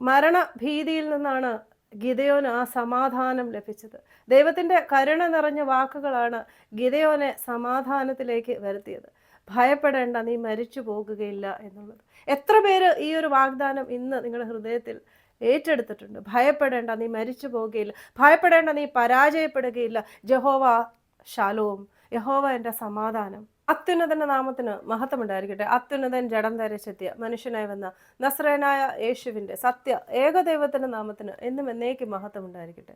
മരണഭീതിയിൽ നിന്നാണ് ഗിദെയോന് ആ സമാധാനം ലഭിച്ചത്. ദൈവത്തിൻ്റെ കരുണ നിറഞ്ഞ വാക്കുകളാണ് ഗിദെയോനെ സമാധാനത്തിലേക്ക് വരുത്തിയത്. ഭയപ്പെടേണ്ട, നീ മരിച്ചു പോകുകയില്ല എന്നുള്ളത്. എത്ര പേര് ഈ ഒരു വാഗ്ദാനം ഇന്ന് നിങ്ങളുടെ ഹൃദയത്തിൽ ഏറ്റെടുത്തിട്ടുണ്ട്? ഭയപ്പെടേണ്ട, നീ മരിച്ചു പോകുകയില്ല. ഭയപ്പെടേണ്ട, നീ പരാജയപ്പെടുകയില്ല. ജഹോവ ശാലോം, യഹോവ എൻ്റെ സമാധാനം. അത്യുന്നതന്റെ നാമത്തിന് മഹത്വമുണ്ടായിരിക്കട്ടെ. അത്യുന്നതൻ ജഡം ധരിച്ചെത്തിയ മനുഷ്യനായി വന്ന നസ്രയനായ യേശുവിൻ്റെ സത്യ ഏകദൈവത്തിൻ്റെ നാമത്തിന് എന്നും എന്നേക്കും മഹത്വമുണ്ടായിരിക്കട്ടെ.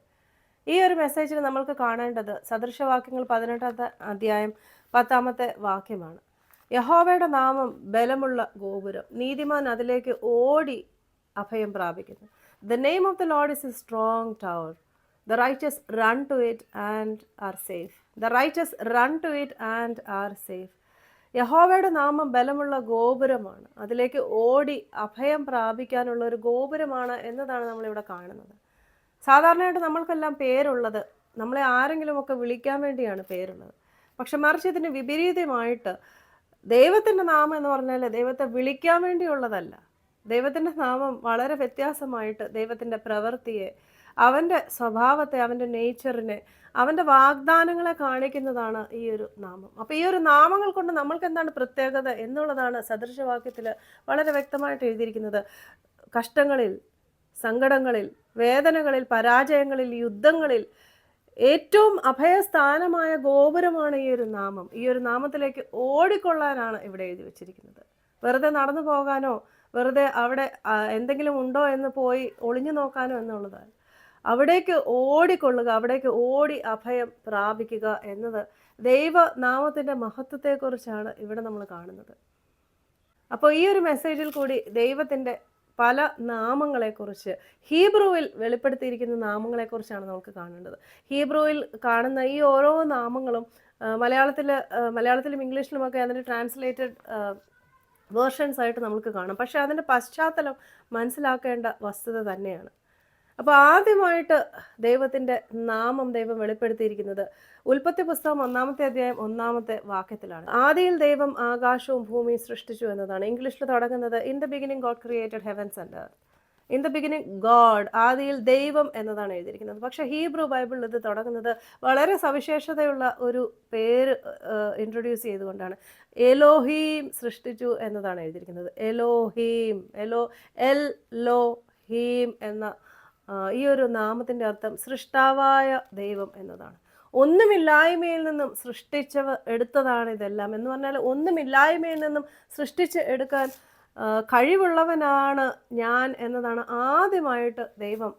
ഈ ഒരു മെസ്സേജിൽ നമ്മൾക്ക് കാണേണ്ടത് സദൃശവാക്യങ്ങൾ 18 അധ്യായം 10 വാക്യമാണ്. യഹോവയുടെ നാമം ബലമുള്ള ഗോപുരം, നീതിമാൻ അതിലേക്ക് ഓടി അഭയം പ്രാപിക്കുന്നു. The name of the Lord is a strong tower. The righteous run to it and are safe. The righteous run to it and are safe. യഹോവയുടെ നാമം ബലമുള്ള ഗോപുരമാണ്, അതിലേക്ക് ഓടി അഭയം പ്രാപിക്കാനുള്ള ഒരു ഗോപുരമാണ് എന്നതാണ് നമ്മളിവിടെ കാണുന്നത്. സാധാരണയായിട്ട് നമ്മൾക്കെല്ലാം പേരുള്ളത് നമ്മളെ ആരെങ്കിലുമൊക്കെ വിളിക്കാൻ വേണ്ടിയാണ് പേരുള്ളത്. പക്ഷെ മറിച്ച് ഇതിന് വിപരീതമായിട്ട് ദൈവത്തിൻ്റെ നാമം എന്ന് പറഞ്ഞാൽ ദൈവത്തെ വിളിക്കാൻ വേണ്ടിയുള്ളതല്ല. ദൈവത്തിൻ്റെ നാമം വളരെ വ്യത്യാസമായിട്ട് ദൈവത്തിൻ്റെ പ്രവൃത്തിയെ, അവൻ്റെ സ്വഭാവത്തെ, അവൻ്റെ നേച്ചറിനെ, അവൻ്റെ വാഗ്ദാനങ്ങളെ കാണിക്കുന്നതാണ് ഈ ഒരു നാമം. അപ്പോൾ ഈ ഒരു നാമങ്ങൾ കൊണ്ട് നമ്മൾക്ക് എന്താണ് പ്രത്യേകത എന്നുള്ളതാണ് സദൃശവാക്യത്തിൽ വളരെ വ്യക്തമായിട്ട് എഴുതിയിരിക്കുന്നത്. കഷ്ടങ്ങളിൽ, സങ്കടങ്ങളിൽ, വേദനകളിൽ, പരാജയങ്ങളിൽ, യുദ്ധങ്ങളിൽ ഏറ്റവും അഭയസ്ഥാനമായ ഗോപുരമാണ് ഈ ഒരു നാമം. ഈ ഒരു നാമത്തിലേക്ക് ഓടിക്കൊള്ളാനാണ് ഇവിടെ എഴുതി വച്ചിരിക്കുന്നത്. വെറുതെ നടന്നു പോകാനോ വെറുതെ അവിടെ എന്തെങ്കിലും ഉണ്ടോ എന്ന് പോയി ഒളിഞ്ഞു നോക്കാനോ എന്നുള്ളതാണ്. അവിടേക്ക് ഓടിക്കൊള്ളുക, അവിടേക്ക് ഓടി അഭയം പ്രാപിക്കുക എന്നത് ദൈവനാമത്തിൻ്റെ മഹത്വത്തെക്കുറിച്ചാണ് ഇവിടെ നമ്മൾ കാണുന്നത്. അപ്പോൾ ഈ ഒരു മെസ്സേജിൽ കൂടി ദൈവത്തിൻ്റെ പല നാമങ്ങളെക്കുറിച്ച്, ഹീബ്രുവിൽ വെളിപ്പെടുത്തിയിരിക്കുന്ന നാമങ്ങളെക്കുറിച്ചാണ് നമുക്ക് കാണേണ്ടത്. ഹീബ്രുവിൽ കാണുന്ന ഈ ഓരോ നാമങ്ങളും മലയാളത്തിലും ഇംഗ്ലീഷിലുമൊക്കെ അതിൻ്റെ ട്രാൻസ്ലേറ്റഡ് വേർഷൻസ് ആയിട്ട് നമുക്ക് കാണാം. പക്ഷേ അതിൻ്റെ പശ്ചാത്തലം മനസ്സിലാക്കേണ്ട വസ്തുത തന്നെയാണ്. അപ്പോൾ ആദ്യമായിട്ട് ദൈവത്തിൻ്റെ നാമം ദൈവം വെളിപ്പെടുത്തിയിരിക്കുന്നത് ഉൽപ്പത്തി പുസ്തകം 1 അധ്യായം 1 വാക്യത്തിലാണ്. ആദിയിൽ ദൈവം ആകാശവും ഭൂമിയും സൃഷ്ടിച്ചു എന്നതാണ്. ഇംഗ്ലീഷിൽ തുടങ്ങുന്നത് in the beginning God created heavens and earth. In the beginning God, ആദിയിൽ ദൈവം എന്നതാണ് എഴുതിയിരിക്കുന്നത്. പക്ഷേ ഹീബ്രു ബൈബിളിൽ ഇത് തുടങ്ങുന്നത് വളരെ സവിശേഷതയുള്ള ഒരു പേര് ഇൻട്രൊഡ്യൂസ് ചെയ്തുകൊണ്ടാണ്. എലോഹീം സൃഷ്ടിച്ചു എന്നതാണ് എഴുതിയിരിക്കുന്നത്. എലോഹീം, എൽ ലോ ഹീം എന്ന ഈ ഒരു നാമത്തിൻ്റെ അർത്ഥം സൃഷ്ടാവായ ദൈവം എന്നതാണ്. ഒന്നുമില്ലായ്മയിൽ നിന്നും എടുത്തതാണ് ഇതെല്ലാം എന്ന് പറഞ്ഞാൽ ഒന്നുമില്ലായ്മയിൽ നിന്നും സൃഷ്ടിച്ച് എടുക്കാൻ കഴിവുള്ളവനാണ് ഞാൻ എന്നതാണ് ആദ്യമായിട്ട് ദൈവം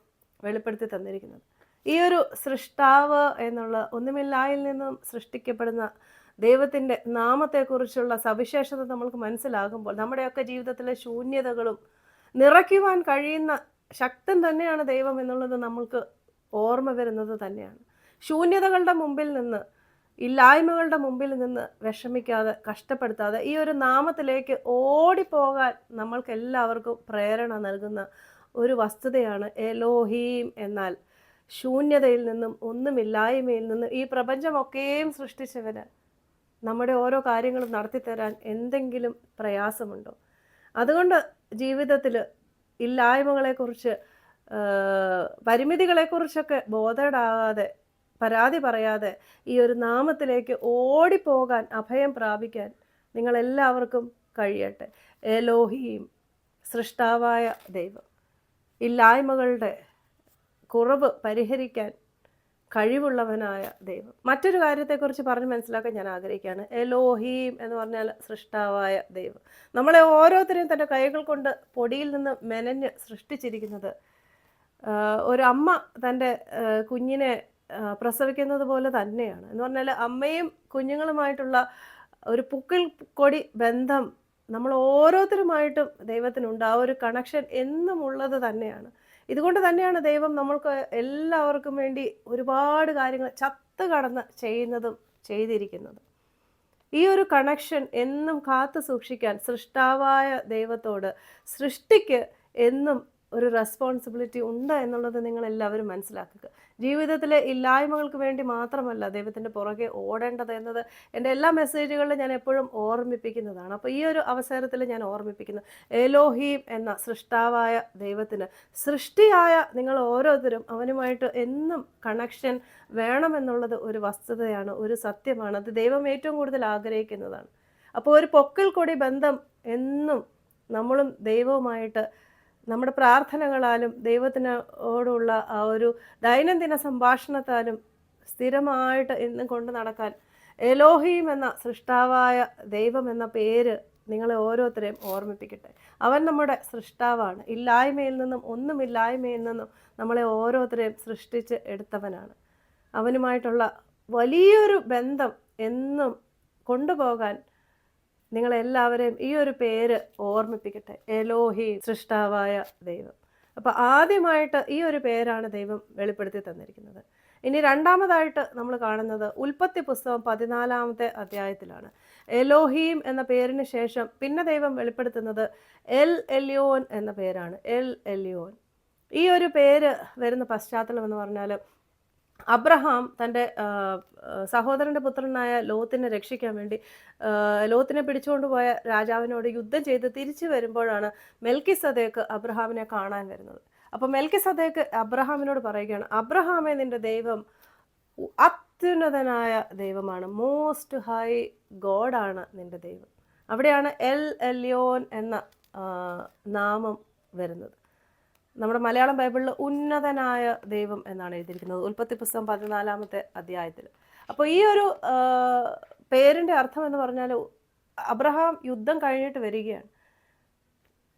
വെളിപ്പെടുത്തി തന്നിരിക്കുന്നത്. ഈ ഒരു സൃഷ്ടാവ് എന്നുള്ള ഒന്നുമില്ലായ്മയിൽ നിന്നും സൃഷ്ടിക്കപ്പെടുന്ന ദൈവത്തിൻ്റെ നാമത്തെക്കുറിച്ചുള്ള സവിശേഷത നമ്മൾക്ക് മനസ്സിലാകുമ്പോൾ നമ്മുടെയൊക്കെ ജീവിതത്തിലെ ശൂന്യതകളും നിറയ്ക്കുവാൻ കഴിയുന്ന ശക്തൻ തന്നെയാണ് ദൈവം എന്നുള്ളത് നമ്മൾക്ക് ഓർമ്മ വരുന്നത് തന്നെയാണ്. ശൂന്യതകളുടെ മുമ്പിൽ നിന്ന്, ഇല്ലായ്മകളുടെ മുമ്പിൽ നിന്ന് വിഷമിക്കാതെ, കഷ്ടപ്പെടുത്താതെ ഈ ഒരു നാമത്തിലേക്ക് ഓടിപ്പോകാൻ നമ്മൾക്ക് എല്ലാവർക്കും പ്രേരണ നൽകുന്ന ഒരു വസ്തുതയാണ് എലോഹീം. എന്നാൽ ശൂന്യതയിൽ നിന്നും, ഒന്നുമില്ലായ്മയിൽ നിന്നും ഈ പ്രപഞ്ചമൊക്കെയും സൃഷ്ടിച്ചവന് നമ്മുടെ ഓരോ കാര്യങ്ങളും നടത്തിത്തരാൻ എന്തെങ്കിലും പ്രയാസമുണ്ടോ? അതുകൊണ്ട് ജീവിതത്തിൽ ഇല്ലായ്മകളെക്കുറിച്ച്, പരിമിതികളെക്കുറിച്ചൊക്കെ ബോധേഡാകാതെ, പരാതി പറയാതെ ഈ ഒരു നാമത്തിലേക്ക് ഓടിപ്പോകാൻ, അഭയം പ്രാപിക്കാൻ നിങ്ങളെല്ലാവർക്കും കഴിയട്ടെ. എലോഹീം, സൃഷ്ടാവായ ദൈവം, ഇല്ലായ്മകളുടെ കുറവ് പരിഹരിക്കാൻ കഴിവുള്ളവനായ ദൈവം. മറ്റൊരു കാര്യത്തെക്കുറിച്ച് പറഞ്ഞ് മനസ്സിലാക്കാൻ ഞാൻ ആഗ്രഹിക്കുകയാണ്. എലോഹീം എന്ന് പറഞ്ഞാൽ സൃഷ്ടാവായ ദൈവം. നമ്മളെ ഓരോരുത്തരെയും തൻ്റെ കൈകൾ കൊണ്ട് പൊടിയിൽ നിന്ന് മെനഞ്ഞ് സൃഷ്ടിച്ചിരിക്കുന്നത് ഒരു അമ്മ തൻ്റെ കുഞ്ഞിനെ പ്രസവിക്കുന്നത് പോലെ തന്നെയാണ്. എന്ന് പറഞ്ഞാൽ അമ്മയും കുഞ്ഞുങ്ങളുമായിട്ടുള്ള ഒരു പുക്കിൽ കൊടി ബന്ധം നമ്മൾ ഓരോരുത്തരുമായിട്ടും ദൈവത്തിനുണ്ട്. ആ ഒരു കണക്ഷൻ എന്നും ഉള്ളത് തന്നെയാണ്. ഇതുകൊണ്ട് തന്നെയാണ് ദൈവം നമ്മൾക്ക് എല്ലാവർക്കും വേണ്ടി ഒരുപാട് കാര്യങ്ങൾ ചത്ത് കടന്ന് ചെയ്തിരിക്കുന്നത്. ഈ ഒരു കണക്ഷൻ എന്നും കാത്തു സൂക്ഷിക്കാൻ സൃഷ്ടാവായ ദൈവത്തോട്, സൃഷ്ടിക്ക് എന്നും ഒരു റെസ്പോൺസിബിലിറ്റി ഉണ്ട് എന്നുള്ളത് നിങ്ങൾ എല്ലാവരും മനസ്സിലാക്കുക. ജീവിതത്തിലെ ഇല്ലായ്മകൾക്ക് വേണ്ടി മാത്രമല്ല ദൈവത്തിൻ്റെ പുറകെ ഓടേണ്ടത് എന്നത് എൻ്റെ എല്ലാ മെസ്സേജുകളിലും ഞാൻ എപ്പോഴും ഓർമ്മിപ്പിക്കുന്നതാണ്. അപ്പോൾ ഈ ഒരു അവസരത്തിൽ ഞാൻ ഓർമ്മിപ്പിക്കുന്നു, എലോഹീം എന്ന സൃഷ്ടാവായ ദൈവത്തിന്, സൃഷ്ടിയായ നിങ്ങൾ ഓരോരുത്തരും അവനുമായിട്ട് എന്നും കണക്ഷൻ വേണമെന്നുള്ളത് ഒരു വസ്തുതയാണ്, ഒരു സത്യമാണ്. അത് ദൈവം ഏറ്റവും കൂടുതൽ ആഗ്രഹിക്കുന്നതാണ്. അപ്പോൾ ഒരു പൊക്കിൽ കൊടി ബന്ധം എന്നും നമ്മളും ദൈവവുമായിട്ട് നമ്മുടെ പ്രാർത്ഥനകളാലും ദൈവത്തിനോടുള്ള ആ ഒരു ദൈനംദിന സംഭാഷണത്താലും സ്ഥിരമായിട്ട് എന്നും കൊണ്ട് നടക്കാൻ എലോഹീം എന്ന സൃഷ്ടാവായ ദൈവം എന്ന പേര് നിങ്ങളെ ഓരോരുത്തരെയും ഓർമ്മിപ്പിക്കട്ടെ. അവൻ നമ്മുടെ സൃഷ്ടാവാണ്. ഇല്ലായ്മയിൽ നിന്നും, ഒന്നുമില്ലായ്മയിൽ നിന്നും നമ്മളെ ഓരോരുത്തരെയും സൃഷ്ടിച്ച് എടുത്തവനാണ്. അവനുമായിട്ടുള്ള വലിയൊരു ബന്ധം എന്നും കൊണ്ടുപോകാൻ നിങ്ങളെല്ലാവരെയും ഈ ഒരു പേര് ഓർമ്മിപ്പിക്കട്ടെ, എലോഹീം, സൃഷ്ടാവായ ദൈവം. അപ്പോൾ ആദ്യമായിട്ട് ഈ ഒരു പേരാണ് ദൈവം വെളിപ്പെടുത്തി തന്നിരിക്കുന്നത്. ഇനി രണ്ടാമതായിട്ട് നമ്മൾ കാണുന്നത് ഉൽപ്പത്തി പുസ്തകം 14-ാമത്തെ അധ്യായത്തിലാണ്. എലോഹീം എന്ന പേരിന് ശേഷം പിന്നെ ദൈവം വെളിപ്പെടുത്തുന്നത് എൽ എല്യോൻ എന്ന പേരാണ്. എൽ എല്യോൻ. ഈ ഒരു പേര് വരുന്ന പശ്ചാത്തലം എന്ന് പറഞ്ഞാൽ, അബ്രഹാം തൻ്റെ സഹോദരൻ്റെ പുത്രനായ ലോത്തിനെ രക്ഷിക്കാൻ വേണ്ടി ലോത്തിനെ പിടിച്ചുകൊണ്ട് പോയ രാജാവിനോട് യുദ്ധം ചെയ്ത് തിരിച്ചു വരുമ്പോഴാണ് മെൽക്കിസദേക്ക് അബ്രഹാമിനെ കാണാൻ വരുന്നത്. അപ്പോൾ മെൽക്കിസദേക്ക് അബ്രഹാമിനോട് പറയുകയാണ്, അബ്രഹാമേ, നിൻ്റെ ദൈവം അത്യുന്നതനായ ദൈവമാണ്, മോസ്റ്റ് ഹൈ ഗോഡാണ് നിൻ്റെ ദൈവം. അവിടെയാണ് എൽ എല്യോൻ എന്ന നാമം വരുന്നത്. നമ്മുടെ മലയാളം ബൈബിളിൽ ഉന്നതനായ ദൈവം എന്നാണ് എഴുതിയിരിക്കുന്നത്, ഉൽപ്പത്തി പുസ്തകം 14-ാമത്തെ അധ്യായത്തിൽ. അപ്പോൾ ഈ ഒരു പേരിൻ്റെ അർത്ഥം എന്ന് പറഞ്ഞാൽ, അബ്രഹാം യുദ്ധം കഴിഞ്ഞിട്ട് വരികയാണ്.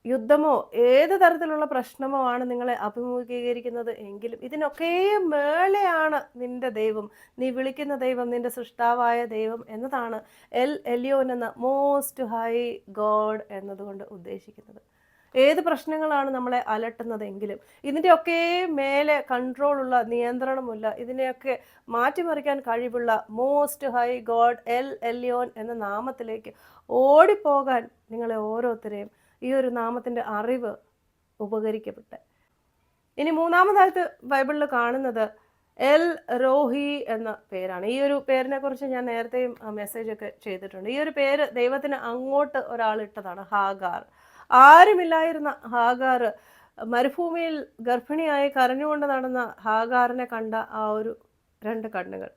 യുദ്ധമോ ഏത് തരത്തിലുള്ള പ്രശ്നമോ ആണ് നിങ്ങളെ അഭിമുഖീകരിക്കുന്നത് എങ്കിലും ഇതിനൊക്കെ മേലെയാണ് നിന്റെ ദൈവം, നീ വിളിക്കുന്ന ദൈവം, നിന്റെ സൃഷ്ടാവായ ദൈവം എന്നതാണ് എൽ എല്യോൻ എന്ന മോസ്റ്റ് ഹൈ ഗോഡ് എന്നതുകൊണ്ട് ഉദ്ദേശിക്കുന്നത്. ഏത് പ്രശ്നങ്ങളാണ് നമ്മളെ അലട്ടുന്നതെങ്കിലും ഇതിൻ്റെയൊക്കെ മേലെ കൺട്രോളുള്ള, നിയന്ത്രണമുള്ള, ഇതിനെയൊക്കെ മാറ്റിമറിക്കാൻ കഴിവുള്ള മോസ്റ്റ് ഹൈ ഗോഡ് എൽ എല്യോൻ എന്ന നാമത്തിലേക്ക് ഓടിപ്പോകാൻ നിങ്ങളെ ഓരോരുത്തരെയും ഈ ഒരു നാമത്തിൻ്റെ അറിവ് ഉപകരിക്കപ്പെട്ടെ. ഇനി മൂന്നാമതായിട്ട് ബൈബിളിൽ കാണുന്നത് എൽ റോഹി എന്ന പേരാണ്. ഈ ഒരു പേരിനെ കുറിച്ച് ഞാൻ നേരത്തെയും മെസ്സേജൊക്കെ ചെയ്തിട്ടുണ്ട്. ഈ ഒരു പേര് ദൈവത്തിന് അങ്ങോട്ട് ഒരാളിട്ടതാണ്, ഹാഗാർ. ആരുമില്ലായിരുന്ന ഹാഗാർ, മരുഭൂമിയിൽ ഗർഭിണിയായി കരഞ്ഞുകൊണ്ട് നടന്ന ഹാഗാറിനെ കണ്ട ആ ഒരു 2 കണ്ണുകൾ,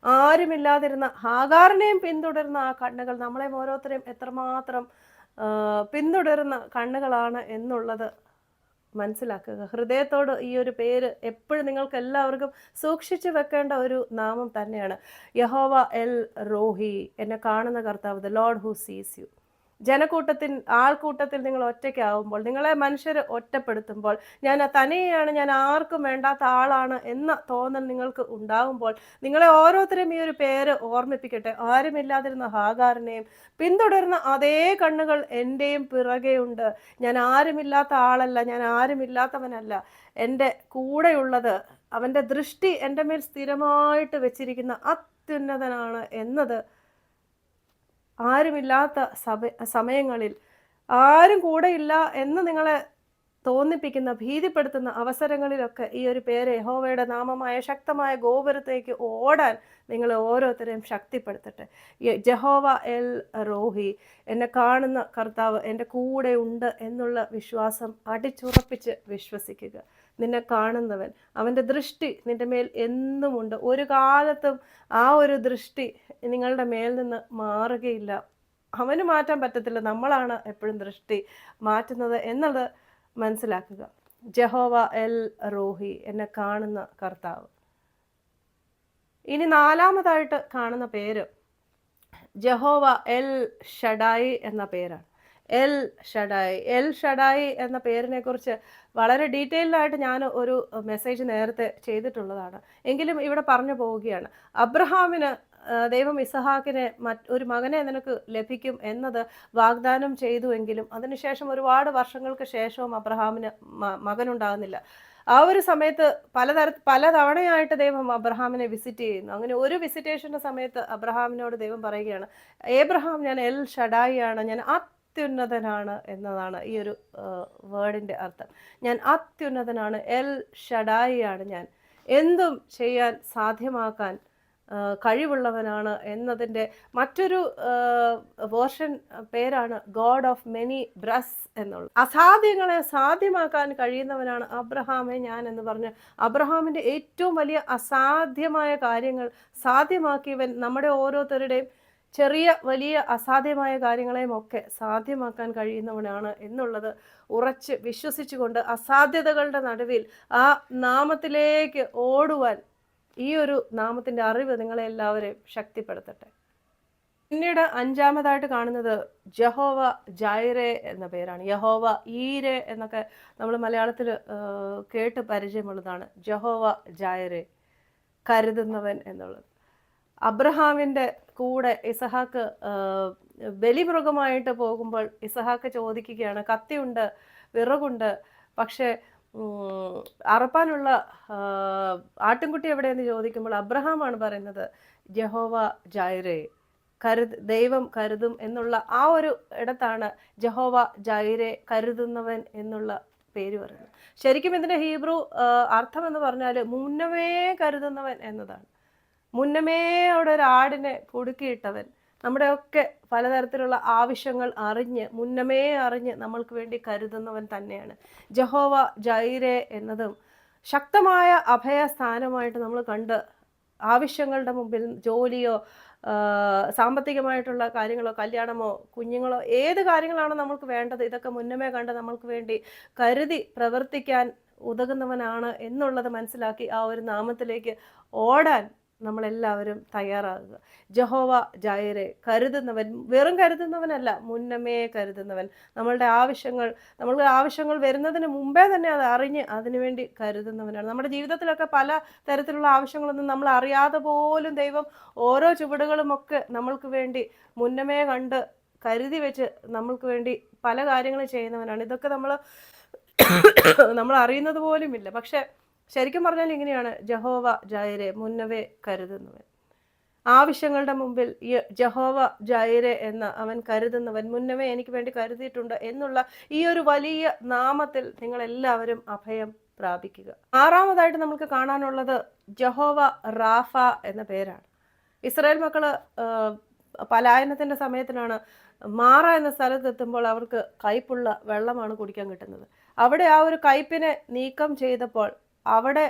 ആരുമില്ലാതിരുന്ന ഹാഗാറിനെയും പിന്തുടരുന്ന ആ കണ്ണുകൾ നമ്മളെ ഓരോരുത്തരെയും എത്രമാത്രം പിന്തുടരുന്ന കണ്ണുകളാണ് എന്നുള്ളത് മനസ്സിലാക്കുക. ഹൃദയത്തോട് ഈ ഒരു പേര് എപ്പോഴും നിങ്ങൾക്ക് എല്ലാവർക്കും സൂക്ഷിച്ചു വെക്കേണ്ട ഒരു നാമം തന്നെയാണ്. യഹോവ എൽ റോഹി, എന്നെ കാണുന്ന കർത്താവ്, ദ ലോർഡ് ഹു സീസ് യു. ആൾക്കൂട്ടത്തിൽ നിങ്ങൾ ഒറ്റയ്ക്കാവുമ്പോൾ, നിങ്ങളെ മനുഷ്യർ ഒറ്റപ്പെടുത്തുമ്പോൾ, ഞാൻ തനിയാണ്, ഞാൻ ആർക്കും വേണ്ടാത്ത ആളാണ് എന്ന തോന്നൽ നിങ്ങൾക്ക് ഉണ്ടാകുമ്പോൾ, നിങ്ങളെ ഓരോരുത്തരും ഈ ഒരു പേര് ഓർമ്മിപ്പിക്കട്ടെ. ആരുമില്ലാതിരുന്ന ഹാഗാറിനെയും പിന്തുടരുന്ന അതേ കണ്ണുകൾ എൻ്റെയും പിറകെയുണ്ട്. ഞാൻ ആരുമില്ലാത്ത ആളല്ല, ഞാൻ ആരുമില്ലാത്തവനല്ല. എൻ്റെ കൂടെയുള്ളത്, അവൻ്റെ ദൃഷ്ടി എൻ്റെ മേൽ സ്ഥിരമായിട്ട് വെച്ചിരിക്കുന്ന അത്യുന്നതനാണ് എന്നത് ആരുമില്ലാത്ത സമയങ്ങളിൽ, ആരും കൂടെയില്ല എന്ന് നിങ്ങളെ തോന്നിപ്പിക്കുന്ന, ഭീതിപ്പെടുത്തുന്ന അവസരങ്ങളിലൊക്കെ ഈ ഒരു പേര്, യഹോവയുടെ നാമമായ ശക്തമായ ഗോപുരത്തേക്ക് ഓടാൻ നിങ്ങളെ ഓരോരുത്തരെയും ശക്തിപ്പെടുത്തട്ടെ. ജഹോവ എൽ റോഹി, എന്നെ കാണുന്ന കർത്താവ് എൻ്റെ കൂടെ ഉണ്ട് എന്നുള്ള വിശ്വാസം അടിച്ചുറപ്പിച്ച് വിശ്വസിക്കുക. നിന്നെ കാണുന്നവൻ, അവൻ്റെ ദൃഷ്ടി നിൻ്റെ മേൽ എന്നുമുണ്ട്. ഒരു കാലത്തും ആ ഒരു ദൃഷ്ടി നിങ്ങളുടെ മേൽ നിന്ന് മാറുകയില്ല. അവന് മാറ്റാൻ പറ്റത്തില്ല, നമ്മളാണ് എപ്പോഴും ദൃഷ്ടി മാറ്റുന്നത് എന്നത് മനസ്സിലാക്കുക. ജഹോവ എൽ റോഹി, എന്നെ കാണുന്ന കർത്താവ്. ഇനി നാലാമതായിട്ട് കാണുന്ന പേര് ജഹോവ എൽ ഷഡായി എന്ന പേരാണ്. എൽ ഷഡായി. എൽ ഷഡായി എന്ന പേരിനെ കുറിച്ച് വളരെ ഡീറ്റെയിൽഡായിട്ട് ഞാൻ ഒരു മെസ്സേജ് നേരത്തെ ചെയ്തിട്ടുള്ളതാണ്. എങ്കിലും ഇവിടെ പറഞ്ഞു പോവുകയാണ്. അബ്രഹാമിന് ദൈവം ഇസഹാക്കിനെ ഒരു മകനെ നിനക്ക് ലഭിക്കും എന്നത് വാഗ്ദാനം ചെയ്തുവെങ്കിലും അതിനുശേഷം ഒരുപാട് വർഷങ്ങൾക്ക് ശേഷവും അബ്രഹാമിന് മകനുണ്ടാകുന്നില്ല. ആ ഒരു സമയത്ത് പലതവണയായിട്ട് ദൈവം അബ്രഹാമിനെ വിസിറ്റ് ചെയ്യുന്നു. അങ്ങനെ ഒരു വിസിറ്റേഷൻ്റെ സമയത്ത് അബ്രഹാമിനോട് ദൈവം പറയുകയാണ്, ഏബ്രഹാം, ഞാൻ എൽ ഷഡായി ആണ്, ഞാൻ അത്യുന്നതനാണ് എന്നതാണ് ഈ ഒരു വേർഡിൻ്റെ അർത്ഥം. ഞാൻ അത്യുന്നതനാണ്, എൽ ഷഡായി ആണ് ഞാൻ, എന്തും ചെയ്യാൻ സാധ്യമാക്കാൻ കഴിവുള്ളവനാണ് എന്നതിൻ്റെ മറ്റൊരു വേർഷൻ പേരാണ് ഗോഡ് ഓഫ് മെനി ബ്രസ് എന്നുള്ളത്. അസാധ്യങ്ങളെ സാധ്യമാക്കാൻ കഴിയുന്നവനാണ് അബ്രഹാമെ ഞാൻ എന്ന് പറഞ്ഞ് അബ്രഹാമിൻ്റെ ഏറ്റവും വലിയ അസാധ്യമായ കാര്യങ്ങൾ സാധ്യമാക്കിയവൻ നമ്മുടെ ഓരോരുത്തരുടെയും ചെറിയ വലിയ അസാധ്യമായ കാര്യങ്ങളെയും ഒക്കെ സാധ്യമാക്കാൻ കഴിയുന്നവനാണ് എന്നുള്ളത് ഉറച്ച് വിശ്വസിച്ചുകൊണ്ട് അസാധ്യതകളുടെ നടുവിൽ ആ നാമത്തിലേക്ക് ഓടുവാൻ ഈ ഒരു നാമത്തിൻ്റെ അറിവ് നിങ്ങളെ എല്ലാവരെയും ശക്തിപ്പെടുത്തട്ടെ. പിന്നീട് അഞ്ചാമതായിട്ട് കാണുന്നത് ജഹോവ ജൈറെ എന്ന പേരാണ്. യഹോവ ഈരെ എന്നൊക്കെ നമ്മൾ മലയാളത്തിൽ കേട്ട് പരിചയമുള്ളതാണ്. ജഹോവ ജൈറെ, കരുതുന്നവൻ എന്നുള്ളത്. അബ്രഹാമിൻ്റെ കൂടെ ഇസഹാക്ക് ബലിമൃഗമായിട്ട് പോകുമ്പോൾ ഇസഹാക്ക് ചോദിക്കുകയാണ്, കത്തിയുണ്ട്, വിറകുണ്ട്, പക്ഷേ അറപ്പാനുള്ള ആട്ടിൻകുട്ടി എവിടെയെന്ന് ചോദിക്കുമ്പോൾ അബ്രഹാമാണ് പറയുന്നത് ജഹോവ ജൈറെ, ദൈവം കരുതും എന്നുള്ള ആ ഒരു ഇടത്താണ് ജഹോവ ജൈറെ, കരുതുന്നവൻ എന്നുള്ള പേര് പറയുന്നത്. ശരിക്കും ഇതിൻ്റെ ഹീബ്രു അർത്ഥം എന്ന് പറഞ്ഞാൽ മുന്നമേ കരുതുന്നവൻ എന്നതാണ്. മുന്നമേ അവിടെ ഒരു ആടിനെ കുടുക്കിയിട്ടവൻ, നമ്മുടെയൊക്കെ പലതരത്തിലുള്ള ആവശ്യങ്ങൾ അറിഞ്ഞ് മുന്നമേ അറിഞ്ഞ് നമ്മൾക്ക് വേണ്ടി കരുതുന്നവൻ തന്നെയാണ്. ജഹോവ ജൈരെ എന്നതും ശക്തമായ അഭയസ്ഥാനമായിട്ട് നമ്മൾ കണ്ട് ആവശ്യങ്ങളുടെ മുമ്പിൽ ജോലിയോ സാമ്പത്തികമായിട്ടുള്ള കാര്യങ്ങളോ കല്യാണമോ കുഞ്ഞുങ്ങളോ ഏത് കാര്യങ്ങളാണോ നമ്മൾക്ക് വേണ്ടത്, ഇതൊക്കെ മുന്നമേ കണ്ട് നമ്മൾക്ക് വേണ്ടി കരുതി പ്രവർത്തിക്കാൻ ഉതകുന്നവനാണ് എന്നുള്ളത് മനസ്സിലാക്കി ആ ഒരു നാമത്തിലേക്ക് ഓടാൻ നമ്മളെല്ലാവരും തയ്യാറാകുക. ജഹോവ ജൈറെ, കരുതുന്നവൻ, വെറും കരുതുന്നവനല്ല, മുന്നമേ കരുതുന്നവൻ. നമ്മളുടെ ആവശ്യങ്ങൾ വരുന്നതിന് മുമ്പേ തന്നെ അത് അറിഞ്ഞ് അതിനുവേണ്ടി കരുതുന്നവനാണ്. നമ്മുടെ ജീവിതത്തിലൊക്കെ പല തരത്തിലുള്ള ആവശ്യങ്ങളൊന്നും നമ്മൾ അറിയാതെ പോലും ദൈവം ഓരോ ചുവടുകളുമൊക്കെ നമ്മൾക്ക് വേണ്ടി മുന്നമേ കണ്ട് കരുതി വെച്ച് നമ്മൾക്ക് വേണ്ടി പല കാര്യങ്ങളും ചെയ്യുന്നവനാണ്. ഇതൊക്കെ നമ്മൾ അറിയുന്നത് പോലുമില്ല. പക്ഷെ ശരിക്കും പറഞ്ഞാൽ ഇങ്ങനെയാണ്, ജഹോവ ജൈരെ, മുന്നവേ കരുതുന്നവൻ. ആവശ്യങ്ങളുടെ മുമ്പിൽ ജഹോവ ജൈരെ എന്ന അവൻ കരുതുന്നവൻ, മുന്നമേ എനിക്ക് വേണ്ടി കരുതിയിട്ടുണ്ട് എന്നുള്ള ഈ ഒരു വലിയ നാമത്തിൽ നിങ്ങൾ എല്ലാവരും അഭയം പ്രാപിക്കുക. ആറാമതായിട്ട് നമുക്ക് കാണാനുള്ളത് ജഹോവ റാഫ എന്ന പേരാണ്. ഇസ്രായേൽ മക്കള് പലായനത്തിന്റെ സമയത്തിനാണ് മാറ എന്ന സ്ഥലത്തെത്തുമ്പോൾ അവർക്ക് കയ്പുള്ള വെള്ളമാണ് കുടിക്കാൻ കിട്ടുന്നത്. അവിടെ ആ ഒരു കയ്പിനെ നീക്കം ചെയ്തപ്പോൾ അവിടെ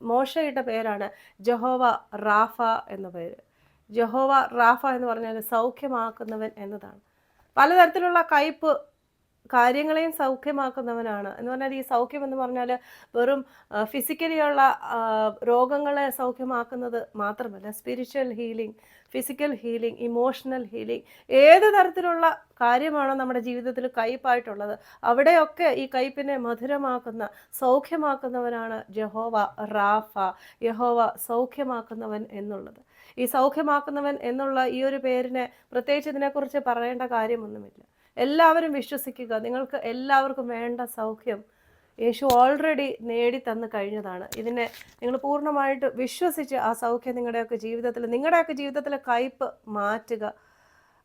മോശയുടെ പേരാണ് ജഹോവ റാഫ എന്ന പേര്. ജഹോവ റാഫ എന്ന് പറഞ്ഞാൽ സൗഖ്യമാക്കുന്നവൻ എന്നതാണ്. പലതരത്തിലുള്ള കയ്പ് കാര്യങ്ങളെയും സൗഖ്യമാക്കുന്നവനാണ് എന്ന് പറഞ്ഞാൽ, ഈ സൗഖ്യം എന്ന് പറഞ്ഞാൽ വെറും ഫിസിക്കലിയുള്ള രോഗങ്ങളെ സൗഖ്യമാക്കുന്നത് മാത്രമല്ല, spiritual healing, physical healing, emotional healing, ഏത് തരത്തിലുള്ള കാര്യമാണോ നമ്മുടെ ജീവിതത്തിൽ കയ്പായിട്ടുള്ളത് അവിടെയൊക്കെ ഈ കയ്പിനെ മധുരമാക്കുന്ന സൗഖ്യമാക്കുന്നവനാണ് ജഹോവ റാഫ, യഹോവ സൗഖ്യമാക്കുന്നവൻ എന്നുള്ളത്. ഈ സൗഖ്യമാക്കുന്നവൻ എന്നുള്ള ഈ ഒരു പേരിനെ പ്രത്യേകിച്ച് ഇതിനെക്കുറിച്ച് പറയേണ്ട കാര്യമൊന്നുമില്ല. എല്ലാവരും വിശ്വസിക്കുക, നിങ്ങൾക്ക് എല്ലാവർക്കും വേണ്ട സൗഖ്യം യേശു ഓൾറെഡി നേടിത്തന്ന് കഴിഞ്ഞതാണ്. ഇതിനെ നിങ്ങൾ പൂർണ്ണമായിട്ട് വിശ്വസിച്ച് ആ സൗഖ്യം നിങ്ങളുടെയൊക്കെ ജീവിതത്തിലെ കയ്പ് മാറ്റുക.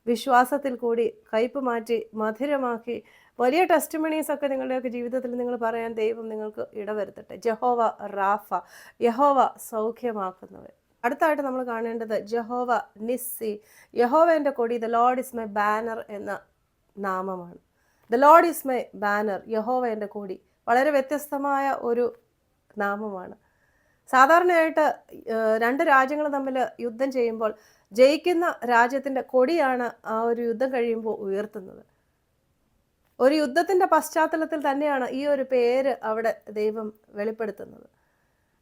വിശ്വാസത്തിൽ കൂടി കയ്പ് മാറ്റി മധുരമാക്കി വലിയ ടെസ്റ്റിമണീസൊക്കെ നിങ്ങളുടെയൊക്കെ ജീവിതത്തിൽ നിങ്ങൾ പറയാൻ ദൈവം നിങ്ങൾക്ക് ഇടവരുത്തട്ടെ. ജഹോവ റാഫ, യഹോവ സൗഖ്യമാക്കുന്നവൻ. അടുത്തായിട്ട് നമ്മൾ കാണേണ്ടത് ജഹോവ നിസ്സി, യഹോവൻ്റെ കൊടി, the Lord is my banner എന്ന നാമമാണ്. The lord is my banner, യഹോവ എൻ്റെ കൊടി. വളരെ വ്യത്യസ്തമായ ഒരു നാമമാണ്. സാധാരണയായിട്ട് രണ്ട് രാജ്യങ്ങൾ തമ്മിൽ യുദ്ധം ചെയ്യുമ്പോൾ ജയിക്കുന്ന രാജ്യത്തിൻ്റെ കൊടിയാണ് ആ ഒരു യുദ്ധം കഴിയുമ്പോൾ ഉയർത്തുന്നത്. ഒരു യുദ്ധത്തിൻ്റെ പശ്ചാത്തലത്തിൽ തന്നെയാണ് ഈ ഒരു പേര് അവിടെ ദൈവം വെളിപ്പെടുത്തുന്നത്.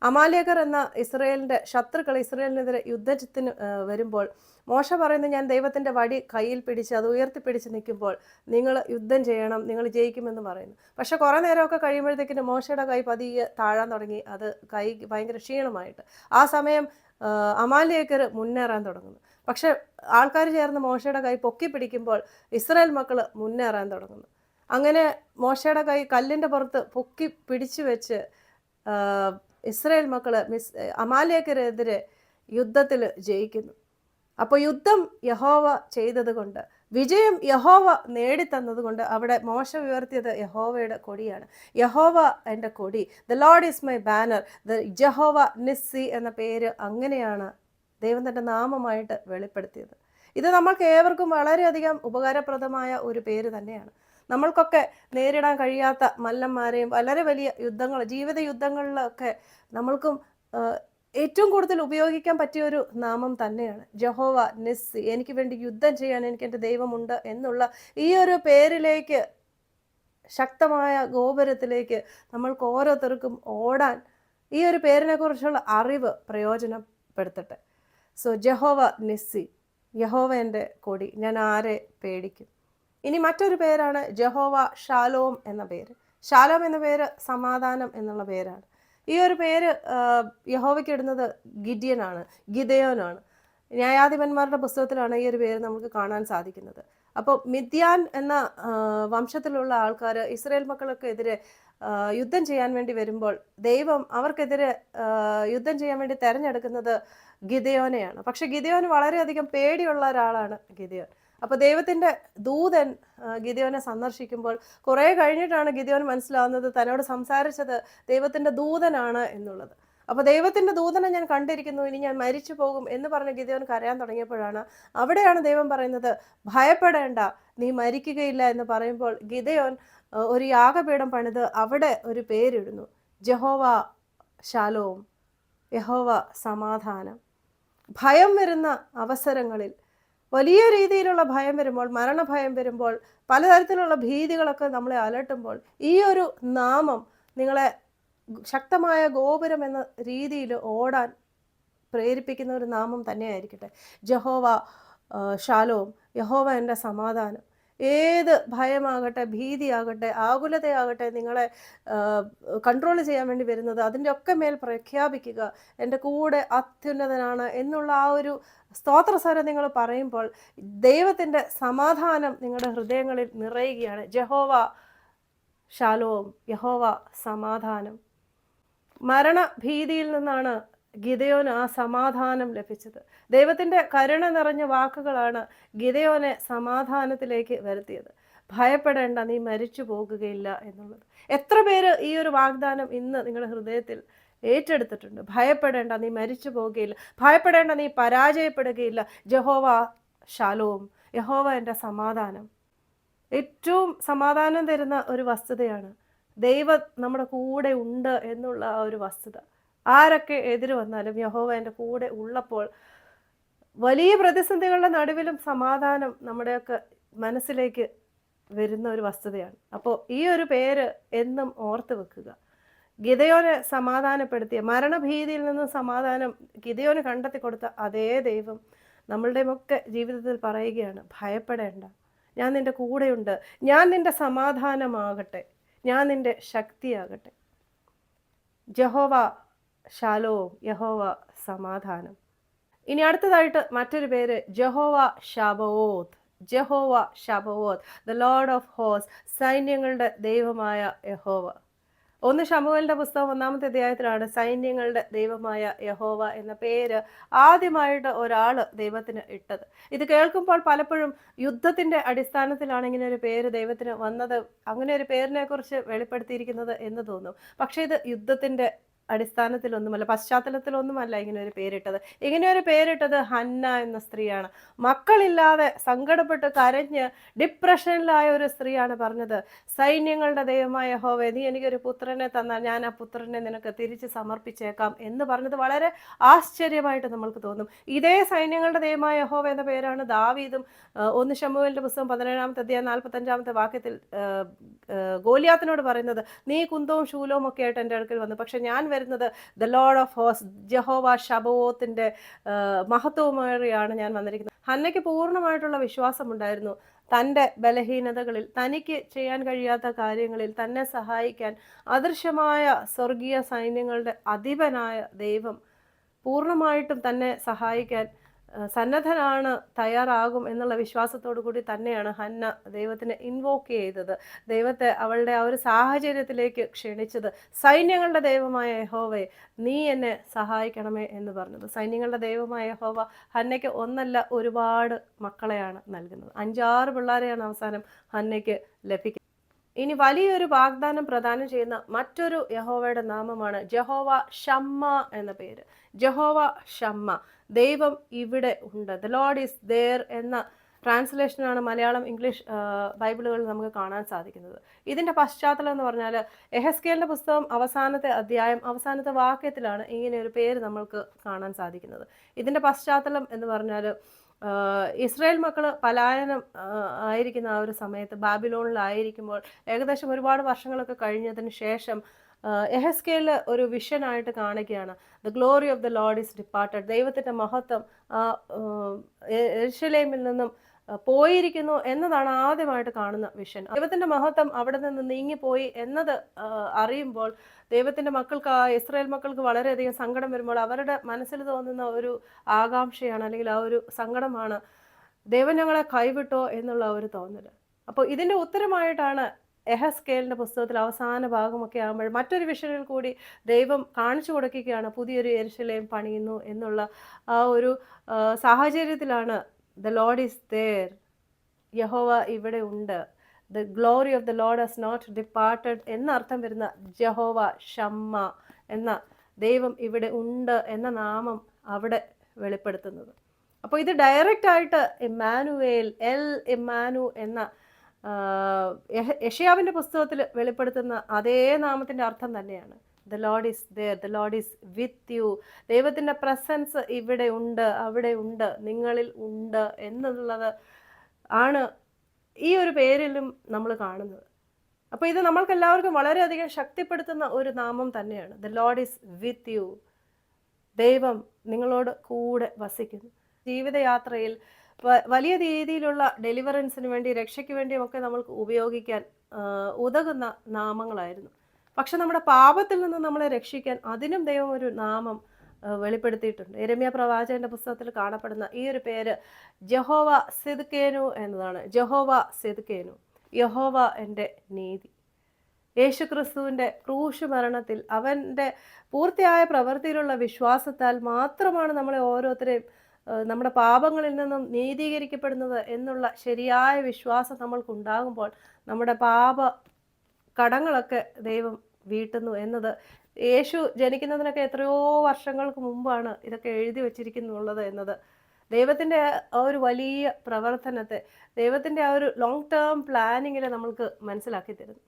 അമാലേക്കർ എന്ന ഇസ്രയേലിൻ്റെ ശത്രുക്കൾ ഇസ്രയേലിനെതിരെ യുദ്ധത്തിന് വരുമ്പോൾ മോശ പറയുന്നത്, ഞാൻ ദൈവത്തിൻ്റെ വടി കയ്യിൽ പിടിച്ച് അത് ഉയർത്തിപ്പിടിച്ച് നിൽക്കുമ്പോൾ നിങ്ങൾ യുദ്ധം ചെയ്യണം, നിങ്ങൾ ജയിക്കുമെന്ന് പറയുന്നു. പക്ഷെ കുറേ നേരമൊക്കെ കഴിയുമ്പോഴത്തേക്കിന് മോശയുടെ കൈ പതിയെ താഴാൻ തുടങ്ങി, അത് കൈ ഭയങ്കര ക്ഷീണമായിട്ട്. ആ സമയം അമാലേക്കർ മുന്നേറാൻ തുടങ്ങുന്നു. പക്ഷെ ആൾക്കാർ ചേർന്ന് മോശയുടെ കൈ പൊക്കി പിടിക്കുമ്പോൾ ഇസ്രായേൽ മക്കൾ മുന്നേറാൻ തുടങ്ങുന്നു. അങ്ങനെ മോശയുടെ കൈ കല്ലിൻ്റെ പുറത്ത് പൊക്കി പിടിച്ചു വെച്ച് ഇസ്രായേൽ മക്കൾ അമാലേക്കരെതിരെ യുദ്ധത്തിൽ ജയിക്കുന്നു. അപ്പോൾ യുദ്ധം യഹോവ ചെയ്തത് കൊണ്ട് വിജയം യഹോവ നേടിത്തന്നത് കൊണ്ട് അവിടെ മോശ ഉയർത്തിയത് യഹോവയുടെ കൊടിയാണ്. യഹോവ എൻ്റെ കൊടി, the lord is my banner, the Jehovah Nissy എന്ന പേര് അങ്ങനെയാണ് ദൈവം തൻ്റെ നാമമായിട്ട് വെളിപ്പെടുത്തിയത്. ഇത് നമ്മൾക്ക് ഏവർക്കും വളരെയധികം ഉപകാരപ്രദമായ ഒരു പേര് തന്നെയാണ്. നമ്മൾക്കൊക്കെ നേരിടാൻ കഴിയാത്ത മല്ലന്മാരെയും വളരെ വലിയ യുദ്ധങ്ങൾ, ജീവിത യുദ്ധങ്ങളിലൊക്കെ നമ്മൾക്കും ഏറ്റവും കൂടുതൽ ഉപയോഗിക്കാൻ പറ്റിയ ഒരു നാമം തന്നെയാണ് ജഹോവ നിസ്സി. എനിക്ക് വേണ്ടി യുദ്ധം ചെയ്യാൻ എനിക്ക് എൻ്റെ ദൈവമുണ്ട് എന്നുള്ള ഈ ഒരു പേരിലേക്ക്, ശക്തമായ ഗോപുരത്തിലേക്ക് നമ്മൾക്ക് ഓരോരുത്തർക്കും ഓടാൻ ഈ ഒരു പേരിനെ കുറിച്ചുള്ള അറിവ് പ്രയോജനപ്പെടുത്തട്ടെ. സോ ജഹോവ നിസ്സി, യഹോവ എൻ്റെ കൊടി, ഞാൻ ആരെ പേടിക്കും. ഇനി മറ്റൊരു പേരാണ് ജഹോവ ഷാലോം എന്ന പേര്. ഷാലോം എന്ന പേര് സമാധാനം എന്നുള്ള പേരാണ്. ഈ ഒരു പേര് യഹോവയ്ക്ക് ഇടുന്നത് ഗിഡിയനാണ്, ഗിദെയോനാണ്. ന്യായാധിപന്മാരുടെ പുസ്തകത്തിലാണ് ഈ ഒരു പേര് നമുക്ക് കാണാൻ സാധിക്കുന്നത്. അപ്പോൾ മിദ്യാൻ എന്ന വംശത്തിലുള്ള ആൾക്കാർ ഇസ്രായേൽ മക്കൾക്കെതിരെ യുദ്ധം ചെയ്യാൻ വേണ്ടി വരുമ്പോൾ ദൈവം അവർക്കെതിരെ യുദ്ധം ചെയ്യാൻ വേണ്ടി തിരഞ്ഞെടുക്കുന്നത് ഗിദെയോനെയാണ്. പക്ഷെ ഗിദെയോന് വളരെയധികം പേടിയുള്ള ഒരാളാണ് ഗിദെയോൻ. അപ്പോൾ ദൈവത്തിൻ്റെ ദൂതൻ ഗിദെയോനെ സന്ദർശിക്കുമ്പോൾ കുറേ കഴിഞ്ഞിട്ടാണ് ഗിദെയോൻ മനസ്സിലാവുന്നത് തന്നോട് സംസാരിച്ചത് ദൈവത്തിൻ്റെ ദൂതനാണ് എന്നുള്ളത്. അപ്പോൾ ദൈവത്തിൻ്റെ ദൂതനെ ഞാൻ കണ്ടിരിക്കുന്നു, ഇനി ഞാൻ മരിച്ചു പോകും എന്ന് പറഞ്ഞ് ഗിദെയോൻ കരയാൻ തുടങ്ങിയപ്പോഴാണ് അവിടെയാണ് ദൈവം പറയുന്നത്, ഭയപ്പെടേണ്ട, നീ മരിക്കുകയില്ല എന്ന് പറയുമ്പോൾ ഗിദെയോൻ ഒരു യാഗപീഠം പണിത് അവിടെ ഒരു പേരിടുന്നു, ജഹോവ ഷാലോം, യഹോവ സമാധാനം. ഭയം വരുന്ന അവസരങ്ങളിൽ, വലിയ രീതിയിലുള്ള ഭയം വരുമ്പോൾ, മരണഭയം വരുമ്പോൾ, പലതരത്തിലുള്ള ഭീതികളൊക്കെ നമ്മളെ അലട്ടുമ്പോൾ ഈ ഒരു നാമം നിങ്ങളെ ശക്തമായ ഗോപുരം എന്ന രീതിയിൽ ഓടാൻ പ്രേരിപ്പിക്കുന്ന ഒരു നാമം തന്നെയായിരിക്കട്ടെ. ജഹോവ ഷാലോം, യഹോവ എൻ്റെ സമാധാനം. ഏത് ഭയമാകട്ടെ, ഭീതിയാകട്ടെ, ആകുലതയാകട്ടെ നിങ്ങളെ കൺട്രോൾ ചെയ്യാൻ വേണ്ടി വരുന്നത്, അതിൻ്റെ ഒക്കെ മേൽ പ്രഖ്യാപിക്കുക, എൻ്റെ കൂടെ അത്യുന്നതനാണ് എന്നുള്ള ആ ഒരു സ്തോത്രസ്വരം നിങ്ങൾ പറയുമ്പോൾ ദൈവത്തിൻ്റെ സമാധാനം നിങ്ങളുടെ ഹൃദയങ്ങളിൽ നിറയുകയാണ്. ജഹോവ ഷാലോം, യഹോവ സമാധാനം. മരണഭീതിയിൽ നിന്നാണ് ഗിദെയോന് ആ സമാധാനം ലഭിച്ചത്. ദൈവത്തിൻ്റെ കരുണ നിറഞ്ഞ വാക്കുകളാണ് ഗിദെയോനെ സമാധാനത്തിലേക്ക് വരുത്തിയത്. ഭയപ്പെടേണ്ട, നീ മരിച്ചു പോകുകയില്ല എന്നുള്ളത്. എത്ര പേര് ഈ ഒരു വാഗ്ദാനം ഇന്ന് നിങ്ങളുടെ ഹൃദയത്തിൽ ഏറ്റെടുത്തിട്ടുണ്ട്? ഭയപ്പെടേണ്ട, നീ മരിച്ചു പോകുകയില്ല. ഭയപ്പെടേണ്ട, നീ പരാജയപ്പെടുകയില്ല. ജഹോവ ഷാലോം, യഹോവ എൻ്റെ സമാധാനം. ഏറ്റവും സമാധാനം തരുന്ന ഒരു വസ്തുതയാണ് ദൈവം നമ്മുടെ കൂടെ ഉണ്ട് എന്നുള്ള ആ ഒരു വസ്തുത. ആരൊക്കെ എതിര് വന്നാലും യഹോവ എൻ്റെ കൂടെ ഉള്ളപ്പോൾ വലിയ പ്രതിസന്ധികളുടെ നടുവിലും സമാധാനം നമ്മുടെയൊക്കെ മനസ്സിലേക്ക് വരുന്ന ഒരു വസ്തുതയാണ്. അപ്പോൾ ഈ ഒരു പേര് എന്നും ഓർത്ത് വെക്കുക. ഗിദെയോനെ സമാധാനപ്പെടുത്തിയ, മരണഭീതിയിൽ നിന്ന് സമാധാനം ഗിദെയോന് കണ്ടെത്തി കൊടുത്ത അതേ ദൈവം നമ്മളുടെയൊക്കെ ജീവിതത്തിൽ പറയുകയാണ്, ഭയപ്പെടേണ്ട, ഞാൻ നിൻ്റെ കൂടെയുണ്ട്, ഞാൻ നിൻ്റെ സമാധാനമാകട്ടെ, ഞാൻ നിൻ്റെ ശക്തിയാകട്ടെ. ജഹോവ ഷാലോം, യഹോവ സമാധാനം. ഇനി അടുത്തതായിട്ട് മറ്റൊരു പേര് Jehovah Sabaoth. Jehovah Sabaoth, the lord of host, സൈന്യങ്ങളുടെ ദൈവമായ യഹോവ. 1 ശമൂവേലിന്റെ പുസ്തകം 1-ാമത്തെ അധ്യായത്തിലാണ് സൈന്യങ്ങളുടെ ദൈവമായ യഹോവ എന്ന പേര് ആദ്യമായിട്ട് ഒരാൾ ദൈവത്തിന് ഇട്ടത്. ഇത് കേൾക്കുമ്പോൾ പലപ്പോഴും യുദ്ധത്തിന്റെ അടിസ്ഥാനത്തിലാണ് ഇങ്ങനെ ഒരു പേര് ദൈവത്തിന് വന്നത്, അങ്ങനെ ഒരു പേരിനെ കുറിച്ച് വെളിപ്പെടുത്തിയിരിക്കുന്നത് എന്ന് തോന്നും. പക്ഷേ ഇത് യുദ്ധത്തിന്റെ അടിസ്ഥാനത്തിലൊന്നുമല്ല, പശ്ചാത്തലത്തിലൊന്നുമല്ല ഇങ്ങനെ ഒരു പേരിട്ടത്. ഇങ്ങനെ ഒരു പേരിട്ടത് ഹന്ന എന്ന സ്ത്രീയാണ്. മക്കളില്ലാതെ സങ്കടപ്പെട്ട് കരഞ്ഞ് ഡിപ്രഷനിലായ ഒരു സ്ത്രീയാണ് പറഞ്ഞത്, സൈന്യങ്ങളുടെ ദൈവമായ യഹോവേ, നീ എനിക്കൊരു പുത്രനെ തന്നാൽ ഞാൻ ആ പുത്രനെ നിനക്ക് തിരിച്ച് സമർപ്പിച്ചേക്കാം എന്ന് പറഞ്ഞത് വളരെ ആശ്ചര്യമായിട്ട് നമ്മൾക്ക് തോന്നും. ഇതേ സൈന്യങ്ങളുടെ ദൈവമായ യഹോവ എന്ന പേരാണ് ദാവീദും 1 ശമൂവേലിന്റെ പുസ്തകം 17-ാമത്തെ അധ്യായം 45-ാമത്തെ വാക്യത്തിൽ ഗോലിയാത്തിനോട് പറയുന്നത്, നീ കുന്തവും ശൂലവും ഒക്കെ ആയിട്ട് എൻ്റെ അടുക്കൽ വന്നു, പക്ഷെ ഞാൻ വരുന്നത് the lord of host, Jehovah ശബവോത്തിന്റെ മഹത്വമേറിയാണ് ഞാൻ വന്നിരിക്കുന്നത്. ഹന്നയ്ക്ക് പൂർണ്ണമായിട്ടുള്ള വിശ്വാസമുണ്ടായിരുന്നു തൻ്റെ ബലഹീനതകളിൽ, തനിക്ക് ചെയ്യാൻ കഴിയാത്ത കാര്യങ്ങളിൽ തന്നെ സഹായിക്കാൻ അദൃശ്യമായ സ്വർഗീയ സൈന്യങ്ങളുടെ അധിപനായ ദൈവം പൂർണ്ണമായിട്ടും തന്നെ സഹായിക്കാൻ സന്നദ്ധനാണ്, തയ്യാറാകും എന്നുള്ള വിശ്വാസത്തോടു കൂടി തന്നെയാണ് ഹന്ന ദൈവത്തിനെ ഇൻവോക്ക് ചെയ്തത്. ദൈവത്തെ അവളുടെ ആ ഒരു സാഹചര്യത്തിലേക്ക് ക്ഷണിച്ചത്. സൈന്യങ്ങളുടെ ദൈവമായ യഹോവേ, നീ എന്നെ സഹായിക്കണമേ എന്ന് പറഞ്ഞത്. സൈന്യങ്ങളുടെ ദൈവമായ യഹോവ ഹന്നയ്ക്ക് ഒന്നല്ല ഒരുപാട് മക്കളെയാണ് നൽകുന്നത്. 5-6 പിള്ളേരെയാണ് അവസാനം ഹന്നയ്ക്ക് ലഭിക്കുന്നത്. ഇനി വലിയൊരു വാഗ്ദാനം പ്രദാനം ചെയ്യുന്ന മറ്റൊരു യഹോവയുടെ നാമമാണ് ജഹോവ ഷമ്മ എന്ന പേര്. ജഹോവ ഷമ്മ, ദൈവം ഇവിടെ ഉണ്ട്. ദ ലോർഡ് ഈസ് ദേർ എന്ന ട്രാൻസ്ലേഷനാണ് മലയാളം, ഇംഗ്ലീഷ് ബൈബിളുകളിൽ നമുക്ക് കാണാൻ സാധിക്കുന്നത്. ഇതിൻ്റെ പശ്ചാത്തലം എന്ന് പറഞ്ഞാൽ യെഹെസ്കേലിൻ്റെ പുസ്തകം അവസാനത്തെ അധ്യായം അവസാനത്തെ വാക്യത്തിലാണ് ഇങ്ങനെ ഒരു പേര് നമ്മൾക്ക് കാണാൻ സാധിക്കുന്നത്. ഇതിൻ്റെ പശ്ചാത്തലം എന്ന് പറഞ്ഞാൽ ഇസ്രായേൽ മക്കൾ പലായനം ആയിരിക്കുന്ന ആ ഒരു സമയത്ത് ബാബിലോണിലായിരിക്കുമ്പോൾ ഏകദേശം ഒരുപാട് വർഷങ്ങളൊക്കെ കഴിഞ്ഞതിന് ശേഷം യെഹെസ്കേൽ ഒരു വിഷനായിട്ട് കാണിക്കുകയാണ്. The glory of the lord is departed. ദൈവത്തിൻ്റെ മഹത്വം യെരൂശലേമിൽ നിന്നും പോയിരിക്കുന്നു എന്നതാണ് ആദ്യമായിട്ട് കാണുന്ന വിഷൻ. ദൈവത്തിൻ്റെ മഹത്വം അവിടെ നിന്ന് നീങ്ങിപ്പോയി എന്നത് അറിയുമ്പോൾ ദൈവത്തിൻ്റെ മക്കൾക്ക്, ഇസ്രായേൽ മക്കൾക്ക് വളരെയധികം സങ്കടം വരുമ്പോൾ അവരുടെ മനസ്സിൽ തോന്നുന്ന ഒരു ആകാംക്ഷയാണ്, അല്ലെങ്കിൽ ആ ഒരു സങ്കടമാണ്, ദൈവം ഞങ്ങളെ കൈവിട്ടോ എന്നുള്ള ഒരു തോന്നൽ. അപ്പോൾ ഇതിൻ്റെ ഉത്തരമായിട്ടാണ് യെഹെസ്കേലിൻ്റെ പുസ്തകത്തിൽ അവസാന ഭാഗമൊക്കെ ആകുമ്പോൾ മറ്റൊരു വിഷനിൽ കൂടി ദൈവം കാണിച്ചു കൊടുക്കുകയാണ്, പുതിയൊരു യെരൂശലേം പണിയുന്നു എന്നുള്ള ആ ഒരു സാഹചര്യത്തിലാണ് ദ ലോർഡ് ഈസ് ദേർ, യഹോവ ഇവിടെ ഉണ്ട്, the glory of the Lord has not departed എന്നർത്ഥം വരുന്ന ജഹോവ ഷമ്മ എന്ന ദൈവം ഇവിടെ ഉണ്ട് എന്ന നാമം അവിടെ വെളിപ്പെടുത്തുന്നത്. അപ്പോൾ ഇത് ഡയറക്റ്റ് ആയിട്ട് ഇമ്മാനുവേൽ, എൽ ഇമ്മാനു എന്ന യെശയ്യാവിൻ്റെ പുസ്തകത്തിൽ വെളിപ്പെടുത്തുന്ന അതേ നാമത്തിൻ്റെ അർത്ഥം തന്നെയാണ്. The lord is there, the lord is with you. ദൈവത്തിൻ്റെ പ്രസൻസ് ഇവിടെ ഉണ്ട്, അവിടെ ഉണ്ട്, നിങ്ങളിൽ ഉണ്ട് എന്നുള്ളത് ആണ് ഈ ഒരു പേരിലും നമ്മൾ കാണുന്നത്. അപ്പോൾ ഇത് നമ്മൾക്ക് എല്ലാവർക്കും വളരെയധികം ശക്തിപ്പെടുത്തുന്ന ഒരു നാമം തന്നെയാണ്. The lord is with you. ദൈവം നിങ്ങളോട് കൂടെ വസിക്കുന്നു. ജീവിതയാത്രയിൽ വലിയ രീതിയിലുള്ള ഡെലിവറൻസിന് വേണ്ടി, രക്ഷയ്ക്ക് വേണ്ടിയുമൊക്കെ നമ്മൾക്ക് ഉപയോഗിക്കാൻ ഉതകുന്ന നാമങ്ങളായിരുന്നു. പക്ഷെ നമ്മുടെ പാപത്തിൽ നിന്ന് നമ്മളെ രക്ഷിക്കാൻ അതിനും ദൈവം ഒരു നാമം വെളിപ്പെടുത്തിയിട്ടുണ്ട്. യെരമ്യാ പ്രവാചകന്റെ പുസ്തകത്തിൽ കാണപ്പെടുന്ന ഈ ഒരു പേര് ജഹോവ സിദ്കേനു എന്നതാണ്. ജഹോവ സിദ്കേനു, യഹോവ എൻ്റെ നീതി. യേശുക്രിസ്തുവിൻ്റെ ക്രൂശ് മരണത്തിൽ അവൻ്റെ പൂർത്തിയായ പ്രവൃത്തിയിലുള്ള വിശ്വാസത്താൽ മാത്രമാണ് നമ്മളെ ഓരോരുത്തരെയും നമ്മുടെ പാപങ്ങളിൽ നിന്നും നീതീകരിക്കപ്പെടുന്നത് എന്നുള്ള ശരിയായ വിശ്വാസം നമ്മൾക്കുണ്ടാകുമ്പോൾ നമ്മുടെ പാപ കടങ്ങളൊക്കെ ദൈവം വീട്ടുന്നു എന്നത് യേശു ജനിക്കുന്നതിനൊക്കെ എത്രയോ വർഷങ്ങൾക്ക് മുമ്പാണ് ഇതൊക്കെ എഴുതി വച്ചിരിക്കുന്നുള്ളത് എന്നത് ദൈവത്തിൻ്റെ ആ ഒരു വലിയ പ്രവർത്തനത്തെ, ദൈവത്തിൻ്റെ ആ ഒരു ലോങ് ടേം പ്ലാനിങ്ങിനെ നമ്മൾക്ക് മനസ്സിലാക്കി തരുന്നു.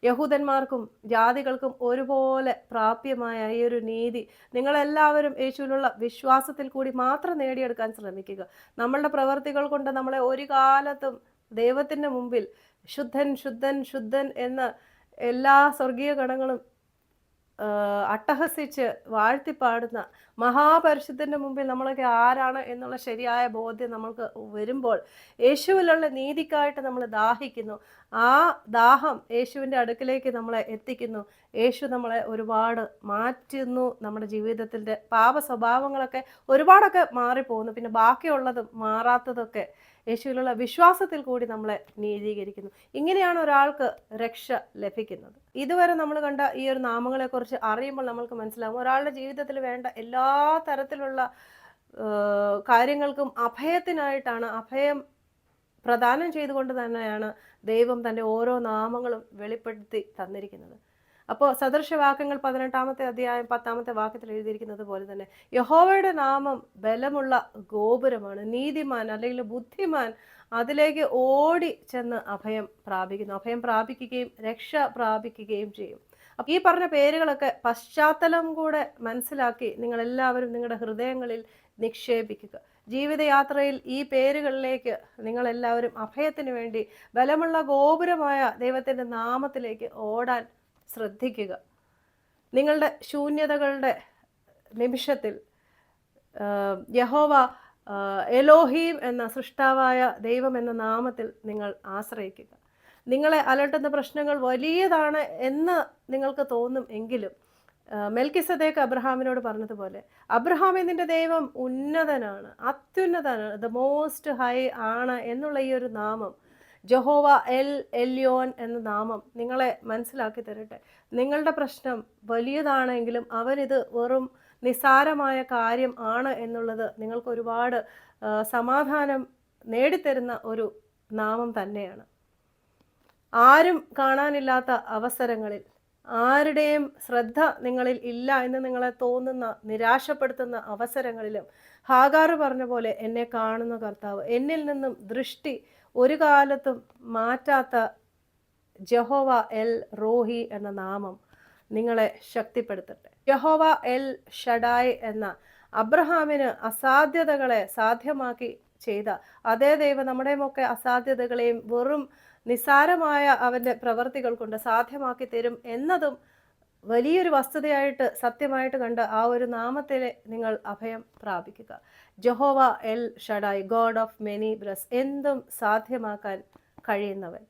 യഹൂദന്മാർക്കും ജാതികൾക്കും ഒരുപോലെ പ്രാപ്യമായ ഈ ഒരു നീതി നിങ്ങളെല്ലാവരും യേശുവിലുള്ള വിശ്വാസത്തിൽ കൂടി മാത്രം നേടിയെടുക്കാൻ ശ്രമിക്കുക. നമ്മളുടെ പ്രവർത്തികൾ കൊണ്ട് നമ്മളെ ഒരു കാലത്തും ദൈവത്തിൻ്റെ മുമ്പിൽ ശുദ്ധൻ ശുദ്ധൻ ശുദ്ധൻ എന്ന എല്ലാ സ്വർഗീയ ഗണങ്ങളും അട്ടഹസിച്ച് വാഴ്ത്തിപ്പാടുന്ന മഹാപരിശുദ്ധൻ്റെ മുമ്പിൽ നമ്മളൊക്കെ ആരാണ് എന്നുള്ള ശരിയായ ബോധ്യം നമ്മൾക്ക് വരുമ്പോൾ യേശുവിലുള്ള നീതിക്കായിട്ട് നമ്മൾ ദാഹിക്കുന്നു. ആ ദാഹം യേശുവിൻ്റെ അടുക്കിലേക്ക് നമ്മളെ എത്തിക്കുന്നു. യേശു നമ്മളെ ഒരുപാട് മാറ്റുന്നു. നമ്മുടെ ജീവിതത്തിൻ്റെ പാപ സ്വഭാവങ്ങളൊക്കെ ഒരുപാടൊക്കെ മാറിപ്പോകുന്നു. പിന്നെ ബാക്കിയുള്ളതും മാറാത്തതൊക്കെ യേശുവിലുള്ള വിശ്വാസത്തിൽ കൂടി നമ്മളെ നീതീകരിക്കുന്നു. ഇങ്ങനെയാണ് ഒരാൾക്ക് രക്ഷ ലഭിക്കുന്നത്. ഇതുവരെ നമ്മൾ കണ്ട ഈ ഒരു നാമങ്ങളെക്കുറിച്ച് അറിയുമ്പോൾ നമ്മൾക്ക് മനസ്സിലാകും ഒരാളുടെ ജീവിതത്തിൽ വേണ്ട എല്ലാ തരത്തിലുള്ള കാര്യങ്ങൾക്കും അഭയത്തിനായിട്ടാണ്, അഭയം പ്രദാനം ചെയ്തുകൊണ്ട് തന്നെയാണ് ദൈവം തൻ്റെ ഓരോ നാമങ്ങളും വെളിപ്പെടുത്തി തന്നിരിക്കുന്നത്. അപ്പോൾ സദൃശവാക്യങ്ങൾ 18-ാമത്തെ അധ്യായം 10-ാമത്തെ വാക്യത്തിൽ എഴുതിയിരിക്കുന്നത് പോലെ തന്നെ യഹോവയുടെ നാമം ബലമുള്ള ഗോപുരമാണ്. നീതിമാൻ അല്ലെങ്കിൽ ബുദ്ധിമാൻ അതിലേക്ക് ഓടി ചെന്ന് അഭയം പ്രാപിക്കുന്നു. അഭയം പ്രാപിക്കുകയും രക്ഷ പ്രാപിക്കുകയും ചെയ്യും. അപ്പോൾ ഈ പറഞ്ഞ പേരുകളൊക്കെ പശ്ചാത്തലം കൂടെ മനസ്സിലാക്കി നിങ്ങളെല്ലാവരും നിങ്ങളുടെ ഹൃദയങ്ങളിൽ നിക്ഷേപിക്കുക. ജീവിതയാത്രയിൽ ഈ പേരുകളിലേക്ക് നിങ്ങളെല്ലാവരും അഭയത്തിന് വേണ്ടി ബലമുള്ള ഗോപുരമായ ദൈവത്തിൻ്റെ നാമത്തിലേക്ക് ഓടാൻ ശ്രദ്ധിക്കുക. നിങ്ങളുടെ ശൂന്യതകളുടെ നിമിഷത്തിൽ യഹോവ എലോഹീം എന്ന സൃഷ്ടാവായ ദൈവം എന്ന നാമത്തിൽ നിങ്ങൾ ആശ്രയിക്കുക. നിങ്ങളെ അലട്ടുന്ന പ്രശ്നങ്ങൾ വലിയതാണ് എന്ന് നിങ്ങൾക്ക് തോന്നും എങ്കിലും മെൽക്കിസദേക്ക് അബ്രഹാമിനോട് പറഞ്ഞതുപോലെ, അബ്രഹാമേ നിന്റെ ദൈവം ഉന്നതനാണ്, അത്യുന്നതനാണ്, ദ മോസ്റ്റ് ഹൈ ആണ് എന്നുള്ള ഈ ഒരു നാമം, ജഹോവ എൽ എല്യോൻ എന്ന നാമം നിങ്ങളെ മനസ്സിലാക്കി തരട്ടെ. നിങ്ങളുടെ പ്രശ്നം വലിയതാണെങ്കിലും അവനിത് വെറും നിസ്സാരമായ കാര്യം ആണ് എന്നുള്ളത് നിങ്ങൾക്ക് ഒരുപാട് സമാധാനം നേടിത്തരുന്ന ഒരു നാമം തന്നെയാണ്. ആരും കാണാനില്ലാത്ത അവസരങ്ങളിൽ, ആരുടെയും ശ്രദ്ധ നിങ്ങളിൽ ഇല്ല എന്ന് നിങ്ങളെ തോന്നുന്ന നിരാശപ്പെടുത്തുന്ന അവസരങ്ങളിലും ഹാഗാർ പറഞ്ഞ പോലെ എന്നെ കാണുന്ന കർത്താവ്, എന്നിൽ നിന്നും ദൃഷ്ടി ഒരു കാലത്തും മാറ്റാത്ത ജഹോവ എൽ റോഹി എന്ന നാമം നിങ്ങളെ ശക്തിപ്പെടുത്തട്ടെ. യഹോവ എൽ ഷഡായ് എന്ന അബ്രഹാമിന് അസാധ്യതകളെ സാധ്യമാക്കി ചെയ്ത അതേ ദൈവം നമ്മുടെയുമൊക്കെ അസാധ്യതകളെയും വെറും നിസ്സാരമായ അവൻ്റെ പ്രവർത്തികൾ കൊണ്ട് സാധ്യമാക്കി തരും എന്നതും വലിയൊരു വസ്തുതയായിട്ട് സത്യമായിട്ട് കണ്ട് ആ ഒരു നാമത്തിൽ നിങ്ങൾ അഭയം പ്രാപിക്കുക. Jehovah El Shaddai, God of many breasts, എന്തും സാധ്യമാക്കാൻ കഴിയുന്നവൻ.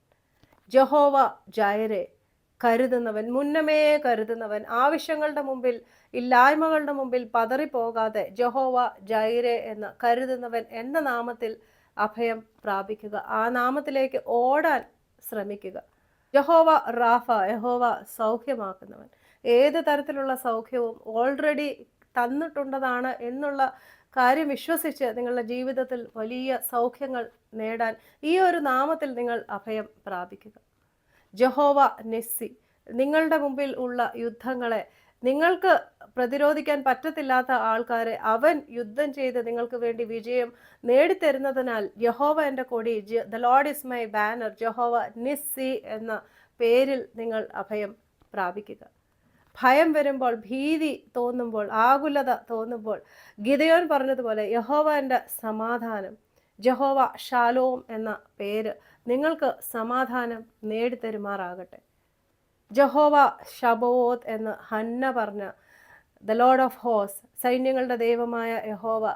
ജഹോവ ജൈരെ, കരുതുന്നവൻ, മുന്നമേ കരുതുന്നവൻ, ആവശ്യങ്ങളുടെ മുമ്പിൽ, ഇല്ലായ്മകളുടെ മുമ്പിൽ പതറിപ്പോകാതെ ജഹോവ ജൈരെ എന്ന കരുതുന്നവൻ എന്ന നാമത്തിൽ അഭയം പ്രാപിക്കുക. ആ നാമത്തിലേക്ക് ഓടാൻ ശ്രമിക്കുക. യഹോവ റാഫ, യഹോവ സൗഖ്യമാക്കുന്നവൻ. ഏത് തരത്തിലുള്ള സൗഖ്യവും ഓൾറെഡി തന്നിട്ടുള്ളതാണ് എന്നുള്ള കാര്യം വിശ്വസിച്ച് നിങ്ങളുടെ ജീവിതത്തിൽ വലിയ സൗഖ്യങ്ങൾ നേടാൻ ഈ ഒരു നാമത്തിൽ നിങ്ങൾ അഭയം പ്രാപിക്കുക. ജഹോവ നിസ്സി, നിങ്ങളുടെ മുമ്പിൽ ഉള്ള യുദ്ധങ്ങളെ, നിങ്ങൾക്ക് പ്രതിരോധിക്കാൻ പറ്റത്തില്ലാത്ത ആൾക്കാരെ അവൻ യുദ്ധം ചെയ്ത് നിങ്ങൾക്ക് വേണ്ടി വിജയം നേടിത്തരുന്നതിനാൽ യഹോവ എൻ്റെ കൊടി, the Lord is my banner, Jehovah Nissy എന്ന പേരിൽ നിങ്ങൾ അഭയം പ്രാപിക്കുക. ഭയം വരുമ്പോൾ, ഭീതി തോന്നുമ്പോൾ, ആകുലത തോന്നുമ്പോൾ ഗിദെയോൻ പറഞ്ഞതുപോലെ യഹോവ എൻ്റെ സമാധാനം, ജഹോവ ഷാലോം എന്ന പേര് നിങ്ങൾക്ക് സമാധാനം നേടിത്തരുമാറാകട്ടെ. ജഹോവ ഷബോത്ത് എന്ന് ഹന്ന പറഞ്ഞ ദ ലോർഡ് ഓഫ് ഹോസ്, സൈന്യങ്ങളുടെ ദൈവമായ യഹോവ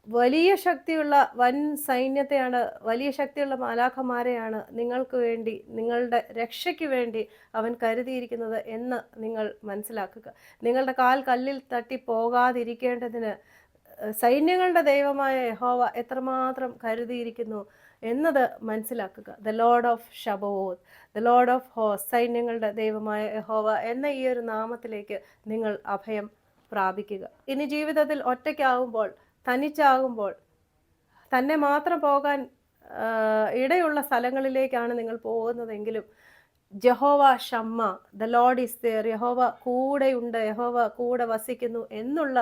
വലിയ ശക്തിയുള്ള വൻ സൈന്യത്തെയാണ്, വലിയ ശക്തിയുള്ള മാലാഖമാരെയാണ് നിങ്ങൾക്ക് വേണ്ടി, നിങ്ങളുടെ രക്ഷയ്ക്ക് വേണ്ടി അവൻ കരുതിയിരിക്കുന്നത് എന്ന് നിങ്ങൾ മനസ്സിലാക്കുക. നിങ്ങളുടെ കാൽ കല്ലിൽ തട്ടി പോകാതിരിക്കേണ്ടതിന് സൈന്യങ്ങളുടെ ദൈവമായ യഹോവ എത്രമാത്രം കരുതിയിരിക്കുന്നു എന്നത് മനസ്സിലാക്കുക. The lord of Sabaoth, the lord of host, സൈന്യങ്ങളുടെ ദൈവമായ യഹോവ എന്ന ഈ ഒരു നാമത്തിലേക്ക് നിങ്ങൾ അഭയം പ്രാപിക്കുക. ഇനി ജീവിതത്തിൽ ഒറ്റയ്ക്കാകുമ്പോൾ, തനിച്ചാകുമ്പോൾ, തന്നെ മാത്രം പോകാൻ ഇടയുള്ള സ്ഥലങ്ങളിലേക്കാണ് നിങ്ങൾ പോകുന്നതെങ്കിലും Jehovah Shammah, the lord is there, യഹോവ കൂടെയുണ്ട്, യഹോവ കൂടെ വസിക്കുന്നു എന്നുള്ള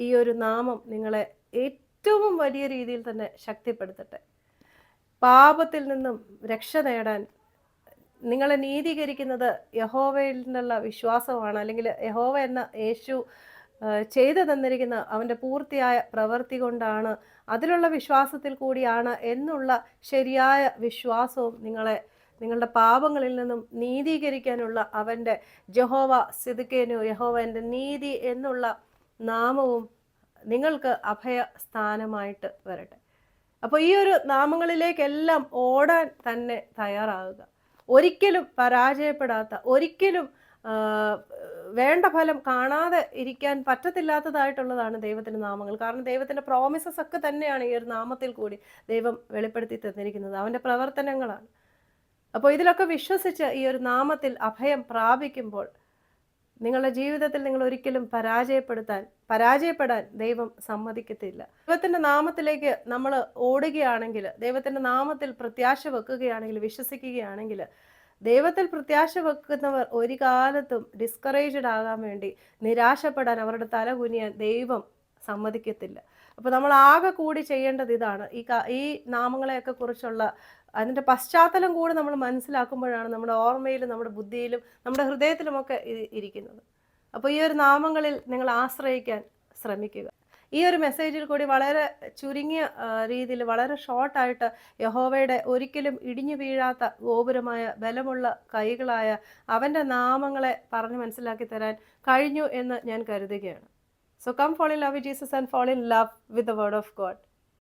ഈ ഒരു നാമം നിങ്ങളെ ഏറ്റവും വലിയ രീതിയിൽ തന്നെ ശക്തിപ്പെടുത്തട്ടെ. പാപത്തിൽ നിന്നും രക്ഷ നേടാൻ നിങ്ങളെ നീതീകരിക്കുന്നത് യഹോവയിൽ നിന്നുള്ള വിശ്വാസമാണ്, അല്ലെങ്കിൽ യഹോവ എന്ന യേശു ചെയ്തു തന്നിരിക്കുന്ന അവൻ്റെ പൂർത്തിയായ പ്രവൃത്തി കൊണ്ടാണ്, അതിലുള്ള വിശ്വാസത്തിൽ കൂടിയാണ് എന്നുള്ള ശരിയായ വിശ്വാസവും നിങ്ങളുടെ പാപങ്ങളിൽ നിന്നും നീതീകരിക്കാനുള്ള അവൻ്റെ ജഹോവ സിദ്കേനു, യഹോവ എൻ്റെ നീതി എന്നുള്ള നാമവും നിങ്ങൾക്ക് അഭയസ്ഥാനമായിട്ട് വരട്ടെ. അപ്പോൾ ഈ ഒരു നാമങ്ങളിലേക്കെല്ലാം ഓടാൻ തന്നെ തയ്യാറാകുക. ഒരിക്കലും പരാജയപ്പെടാത്ത, ഒരിക്കലും വേണ്ട ഫലം കാണാതെ ഇരിക്കാൻ പറ്റത്തില്ലാത്തതായിട്ടുള്ളതാണ് ദൈവത്തിൻ്റെ നാമങ്ങൾ. കാരണം ദൈവത്തിൻ്റെ പ്രോമിസസ് ഒക്കെ തന്നെയാണ് ഈ ഒരു നാമത്തിൽ കൂടി ദൈവം വെളിപ്പെടുത്തി തന്നിരിക്കുന്നത്, അവൻ്റെ പ്രവർത്തനങ്ങളാണ്. അപ്പോൾ ഇതിലൊക്കെ വിശ്വസിച്ച് ഈ ഒരു നാമത്തിൽ അഭയം പ്രാപിക്കുമ്പോൾ നിങ്ങളുടെ ജീവിതത്തിൽ നിങ്ങൾ ഒരിക്കലും പരാജയപ്പെടാൻ ദൈവം സമ്മതിക്കത്തില്ല. ദൈവത്തിൻ്റെ നാമത്തിലേക്ക് നമ്മൾ ഓടുകയാണെങ്കിൽ, ദൈവത്തിൻ്റെ നാമത്തിൽ പ്രത്യാശ വെക്കുകയാണെങ്കിൽ, വിശ്വസിക്കുകയാണെങ്കിൽ, ദൈവത്തിൽ പ്രത്യാശ വെക്കുന്നവർ ഒരു കാലത്തും ഡിസ്കറേജ്ഡ് ആകാൻ വേണ്ടി, നിരാശപ്പെടാൻ, അവരുടെ തല കുനിയാൻ ദൈവം സമ്മതിക്കത്തില്ല. അപ്പോൾ നമ്മൾ ആകെ കൂടി ചെയ്യേണ്ടത് ഇതാണ്. ഈ നാമങ്ങളെയൊക്കെ കുറിച്ചുള്ള അതിൻ്റെ പശ്ചാത്തലം കൂടി നമ്മൾ മനസ്സിലാക്കുമ്പോഴാണ് നമ്മുടെ ഓർമ്മയിലും നമ്മുടെ ബുദ്ധിയിലും നമ്മുടെ ഹൃദയത്തിലുമൊക്കെ ഇരിക്കുന്നത്. അപ്പോൾ ഈ ഒരു നാമങ്ങളിൽ നിങ്ങൾ ആശ്രയിക്കാൻ ശ്രമിക്കുക. ഈ ഒരു മെസ്സേജിൽ കൂടി വളരെ ചുരുങ്ങിയ രീതിയിൽ, വളരെ ഷോർട്ടായിട്ട് യഹോവയുടെ ഒരിക്കലും ഇടിഞ്ഞു വീഴാത്ത ഗോപുരമായ ബലമുള്ള കൈകളായ അവൻ്റെ നാമങ്ങളെ പറഞ്ഞ് മനസ്സിലാക്കി തരാൻ കഴിഞ്ഞു എന്ന് ഞാൻ കരുതുകയാണ്. So come fall in love with Jesus and fall in love with the word of God.